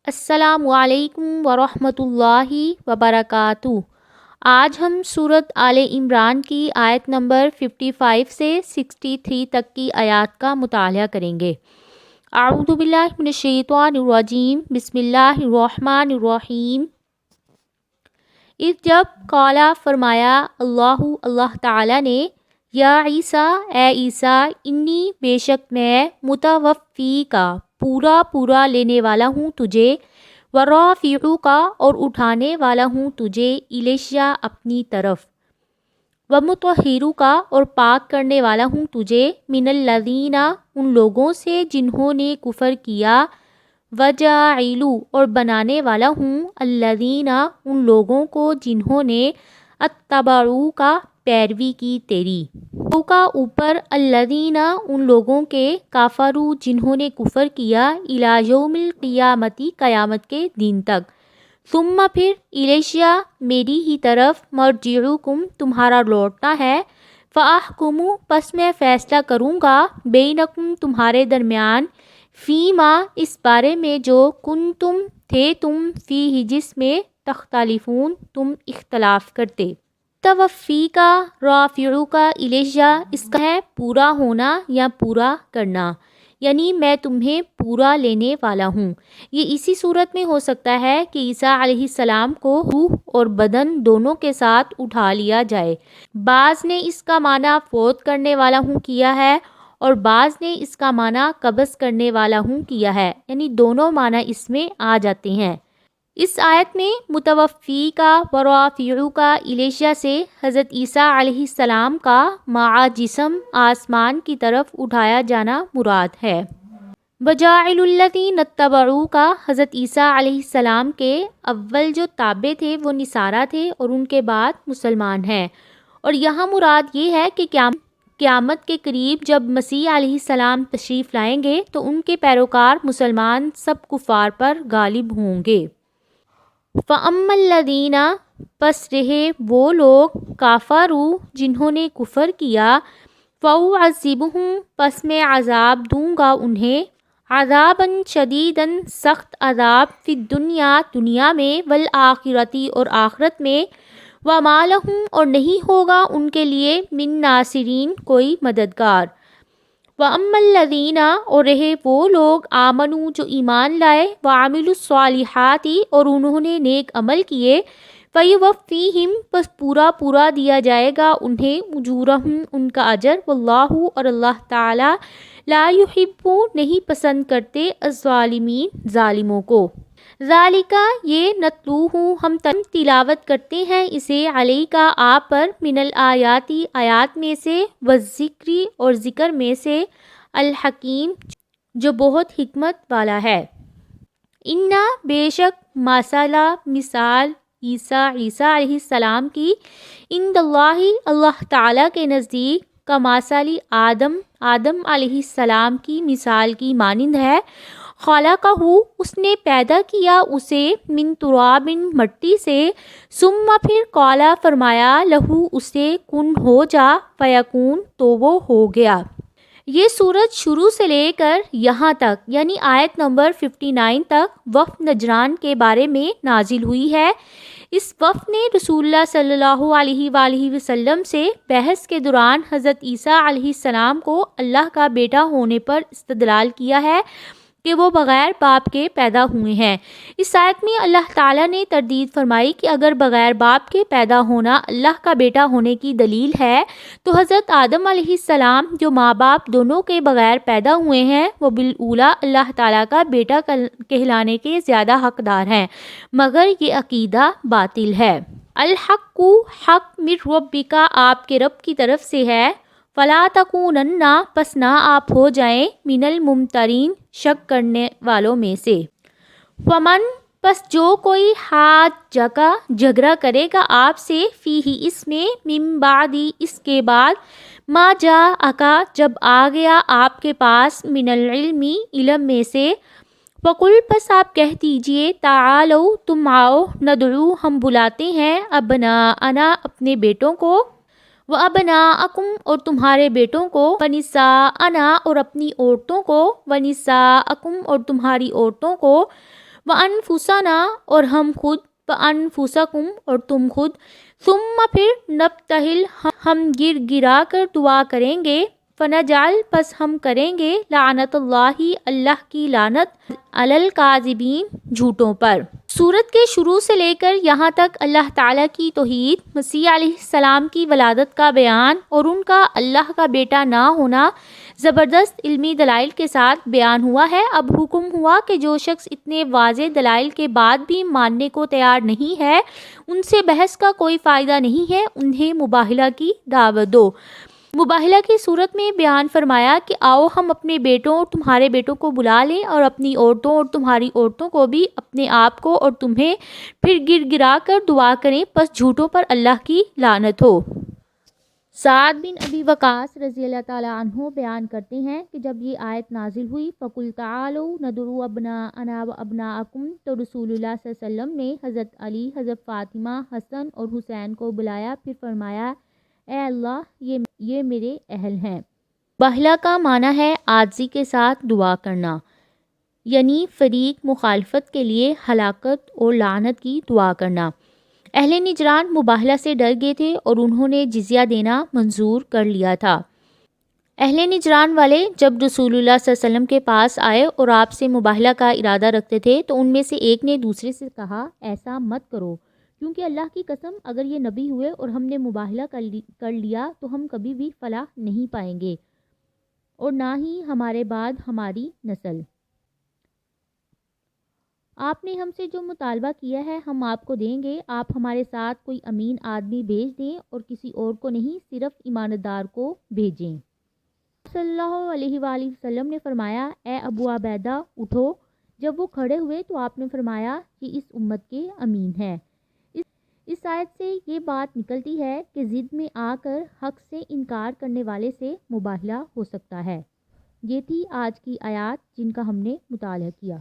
السلام علیکم ورحمۃ اللہ وبرکاتہ۔ آج ہم سورۃ آل عمران کی آیت نمبر 55 سے 63 تک کی آیات کا مطالعہ کریں گے۔ اعوذ باللہ من الشیطان الرجیم، بسم اللہ الرحمن الرحیم۔ جب قالا فرمایا اللہ تعالیٰ نے، یا عیسیٰ اے عیسیٰ، انی بے شک میں متوفی کا پورا لینے والا ہوں تجھے، ورافعوک اور اٹھانے والا ہوں تجھے، الیہ اپنی طرف، ومطہروک اور پاک کرنے والا ہوں تجھے، من الذین ان لوگوں سے جنہوں نے کفر کیا، وجاعلو اور بنانے والا ہوں الذین ان لوگوں کو جنہوں نے اتبعوک پیروی کی تیری، کا اوپر الذین ان لوگوں کے کافروا جنہوں نے کفر کیا، الی یوم القیامت قیامت کے دن تک، ثم پھر الیہ میری ہی طرف، مرجعکم تمہارا لوٹنا ہے، فاحکم پس میں فیصلہ کروں گا، بینکم تمہارے درمیان، فیما اس بارے میں جو کنتم تھے تم، فیہ جس میں، تختلفون تم اختلاف کرتے۔ توفی کا رافعو کا الیہ اس کا ہے پورا ہونا یا پورا کرنا، یعنی میں تمہیں پورا لینے والا ہوں۔ یہ اسی صورت میں ہو سکتا ہے کہ عیسیٰ علیہ السلام کو روح اور بدن دونوں کے ساتھ اٹھا لیا جائے۔ بعض نے اس کا معنی فوت کرنے والا ہوں کیا ہے، اور بعض نے اس کا معنی قبض کرنے والا ہوں کیا ہے، یعنی دونوں معنی اس میں آ جاتے ہیں۔ اس آیت میں متوفی کا ورافعو کا الیہ سے حضرت عیسیٰ علیہ السلام کا مع جسم آسمان کی طرف اٹھایا جانا مراد ہے۔ وجاعل الذین اتبعوا کا حضرت عیسیٰ علیہ السلام کے اول جو تابع تھے وہ نصارہ تھے اور ان کے بعد مسلمان ہیں، اور یہاں مراد یہ ہے کہ قیامت کے قریب جب مسیح علیہ السلام تشریف لائیں گے تو ان کے پیروکار مسلمان سب کفار پر غالب ہوں گے۔ فَأَمَّا الَّذِينَ پس رہے وہ لوگ، کافروا جنہوں نے کفر کیا، فَأُعَذِّبُهُم پس میں عذاب دوں گا انہیں، عذابًا شدیدًا سخت عذاب، فی الدنیا دنیا میں، والآخرۃ اور آخرت میں، وَمَا لَهُمْ اور نہیں ہوگا ان کے لیے، من ناصرین کوئی مددگار۔ وَأَمَّا الَّذِينَ اور رہے وہ لوگ، آمنوا جو ایمان لائے، وَعَمِلُوا الصَّالِحَاتِ اور انہوں نے نیک عمل کیے، فَيُوَفِّيهِمْ پس پورا دیا جائے گا انہیں، اجورہم ان کا اجر، واللہ اور اللہ تعالی، لا يحب نہیں پسند کرتے، الظالمین ظالموں کو۔ ذالک یہ، نتلوہ ہم تلاوت کرتے ہیں اسے، علیک آپ پر، من الآیات آیات میں سے، والذکر اور ذکر میں سے، الحکیم جو بہت حکمت والا ہے۔ انا بے شک، مثال عیسیٰ علیہ السلام کی، عند اللہ اللہ تعالیٰ کے نزدیک، کمثل آدم علیہ السلام کی مثال کی مانند ہے، خلقہ اس نے پیدا کیا اسے، من تراب مٹی سے، ثم پھر قالا فرمایا، لہو اسے، کن ہو جا، فیکون تو وہ ہو گیا۔ یہ سورت شروع سے لے کر یہاں تک یعنی آیت نمبر 59 تک وفد نجران کے بارے میں نازل ہوئی ہے۔ اس وفد نے رسول اللہ صلی اللہ علیہ وآلہ وسلم سے بحث کے دوران حضرت عیسیٰ علیہ السلام کو اللہ کا بیٹا ہونے پر استدلال کیا ہے کہ وہ بغیر باپ کے پیدا ہوئے ہیں۔ اس آیت میں اللہ تعالیٰ نے تردید فرمائی کہ اگر بغیر باپ کے پیدا ہونا اللہ کا بیٹا ہونے کی دلیل ہے تو حضرت آدم علیہ السلام جو ماں باپ دونوں کے بغیر پیدا ہوئے ہیں وہ بالاولیٰ اللہ تعالیٰ کا بیٹا کہلانے کے زیادہ حقدار ہیں، مگر یہ عقیدہ باطل ہے۔ الحق حق، من ربک آپ کے رب کی طرف سے ہے، فلا تکونن پس نہ آپ ہو جائیں، من الممترین شک کرنے والوں میں سے۔ فمن پس جو کوئی حاجک جھگڑا کرے گا آپ سے، فیہ اس میں، من بعد اس کے بعد، ما جاءک جب آ گیا آپ کے پاس، من العلم علم میں سے، فقل پس آپ کہہ دیجئے، تعالو تم آؤ، ندعو ہم بلاتے ہیں، ابناءنا اپنے بیٹوں کو، وَأَبْنَاءَكُمْ اور تمہارے بیٹوں کو، وَنِسَاءَنَا اور اپنی عورتوں کو، وَنِسَاءَكُمْ اور تمہاری عورتوں کو، وَأَنفُسَنَا اور ہم خود، وَأَنفُسَکُم اور تم خود، ثم پھر نبتہل ہم گر گرا کر دعا کریں گے، فنجعل پس ہم کریں گے لعنت اللہ اللہ کی لعنت علی الکاذبین جھوٹوں پر۔ سورت کے شروع سے لے کر یہاں تک اللہ تعالیٰ کی توحید، مسیح علیہ السلام کی ولادت کا بیان اور ان کا اللہ کا بیٹا نہ ہونا زبردست علمی دلائل کے ساتھ بیان ہوا ہے۔ اب حکم ہوا کہ جو شخص اتنے واضح دلائل کے بعد بھی ماننے کو تیار نہیں ہے، ان سے بحث کا کوئی فائدہ نہیں ہے، انہیں مباہلہ کی دعوت دو۔ مباہلہ کی صورت میں بیان فرمایا کہ آؤ ہم اپنے بیٹوں اور تمہارے بیٹوں کو بلا لیں اور اپنی عورتوں اور تمہاری عورتوں کو بھی، اپنے آپ کو اور تمہیں، پھر گر گرا کر دعا کریں، پس جھوٹوں پر اللہ کی لعنت ہو۔ سعد بن ابی وقاص رضی اللہ تعالیٰ عنہ بیان کرتے ہیں کہ جب یہ آیت نازل ہوئی فَقُلْ تَعَالَوْا نَدْعُو أَبْنَاءَنَا وَأَبْنَاءَكُمْ، تو رسول اللہ صلی اللہ علیہ وسلم نے حضرت علی، حضرت فاطمہ، حسن اور حسین کو بلایا، پھر فرمایا اے اللہ یہ میرے اہل ہیں۔ مباہلہ کا معنی ہے عاجزی کے ساتھ دعا کرنا، یعنی فریق مخالفت کے لیے ہلاکت اور لعنت کی دعا کرنا۔ اہل نجران مباہلہ سے ڈر گئے تھے اور انہوں نے جزیہ دینا منظور کر لیا تھا۔ اہل نجران والے جب رسول اللہ صلی اللہ علیہ وسلم کے پاس آئے اور آپ سے مباہلہ کا ارادہ رکھتے تھے تو ان میں سے ایک نے دوسرے سے کہا ایسا مت کرو، کیونکہ اللہ کی قسم اگر یہ نبی ہوئے اور ہم نے مباہلہ کر لیا تو ہم کبھی بھی فلاح نہیں پائیں گے اور نہ ہی ہمارے بعد ہماری نسل۔ آپ نے ہم سے جو مطالبہ کیا ہے ہم آپ کو دیں گے، آپ ہمارے ساتھ کوئی امین آدمی بھیج دیں اور کسی اور کو نہیں، صرف ایماندار کو بھیجیں۔ صلی اللہ علیہ وآلہ وسلم نے فرمایا اے ابو عبیدہ اٹھو۔ جب وہ کھڑے ہوئے تو آپ نے فرمایا کہ اس امت کے امین ہیں۔ اس آیت سے یہ بات نکلتی ہے کہ ضد میں آ کر حق سے انکار کرنے والے سے مباہلہ ہو سکتا ہے۔ یہ تھی آج کی آیات جن کا ہم نے مطالعہ کیا۔